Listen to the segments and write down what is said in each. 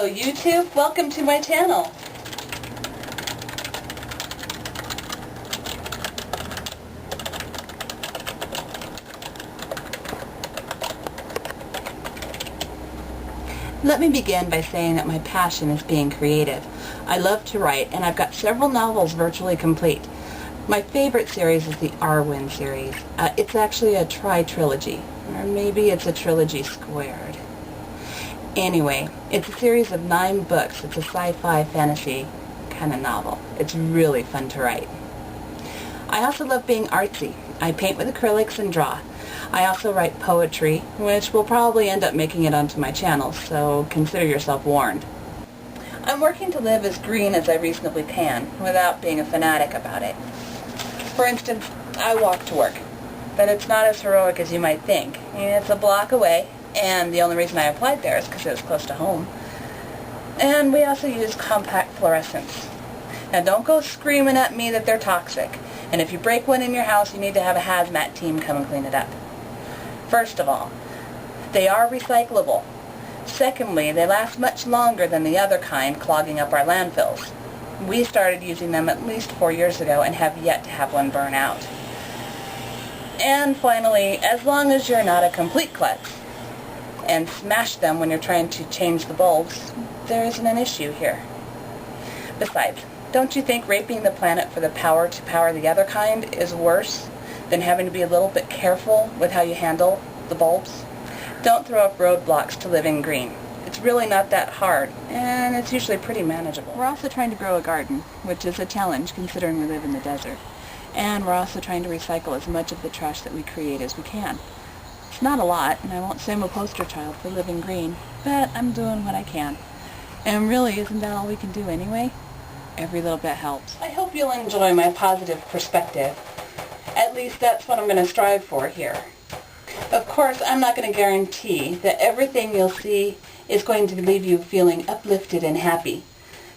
Hello YouTube, welcome to my channel. Let me begin by saying that my passion is being creative. I love to write, and I've got several novels virtually complete. My favorite series is the Arwen series. It's actually a tri-trilogy, or maybe it's a trilogy squared. Anyway, it's a series of 9 books. It's a sci-fi fantasy kind of novel. It's really fun to write. I also love being artsy. I paint with acrylics and draw. I also write poetry, which will probably end up making it onto my channel, so consider yourself warned. I'm working to live as green as I reasonably can, without being a fanatic about it. For instance, I walk to work, but it's not as heroic as you might think. It's a block away, and the only reason I applied there is because it was close to home. And we also use compact fluorescents. Now don't go screaming at me that they're toxic, and if you break one in your house, you need to have a hazmat team come and clean it up. First of all, they are recyclable. Secondly, they last much longer than the other kind, clogging up our landfills. We started using them at least 4 years ago and have yet to have one burn out. And finally, as long as you're not a complete klutz and smash them when you're trying to change the bulbs, there isn't an issue here. Besides, don't you think raping the planet for the power to power the other kind is worse than having to be a little bit careful with how you handle the bulbs? Don't throw up roadblocks to living green. It's really not that hard, and it's usually pretty manageable. We're also trying to grow a garden, which is a challenge considering we live in the desert. And we're also trying to recycle as much of the trash that we create as we can. It's not a lot, and I won't say I'm a poster child for living green, but I'm doing what I can. And really, isn't that all we can do anyway? Every little bit helps. I hope you'll enjoy my positive perspective. At least that's what I'm going to strive for here. Of course, I'm not going to guarantee that everything you'll see is going to leave you feeling uplifted and happy,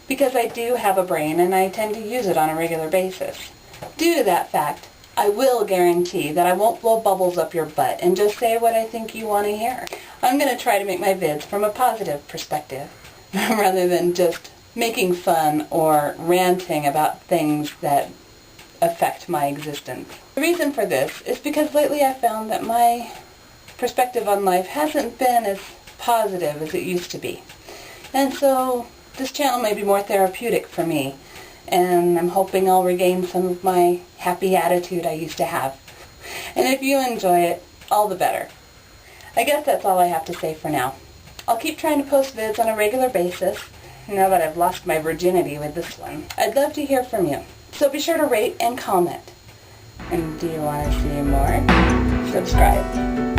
because I do have a brain and I tend to use it on a regular basis. Due to that fact, I will guarantee that I won't blow bubbles up your butt and just say what I think you want to hear. I'm going to try to make my vids from a positive perspective, rather than just making fun or ranting about things that affect my existence. The reason for this is because lately I found that my perspective on life hasn't been as positive as it used to be. And so this channel may be more therapeutic for me, and I'm hoping I'll regain some of my happy attitude I used to have. And if you enjoy it, all the better. I guess that's all I have to say for now. I'll keep trying to post vids on a regular basis, now that I've lost my virginity with this one. I'd love to hear from you, so be sure to rate and comment. And do you want to see more? Subscribe.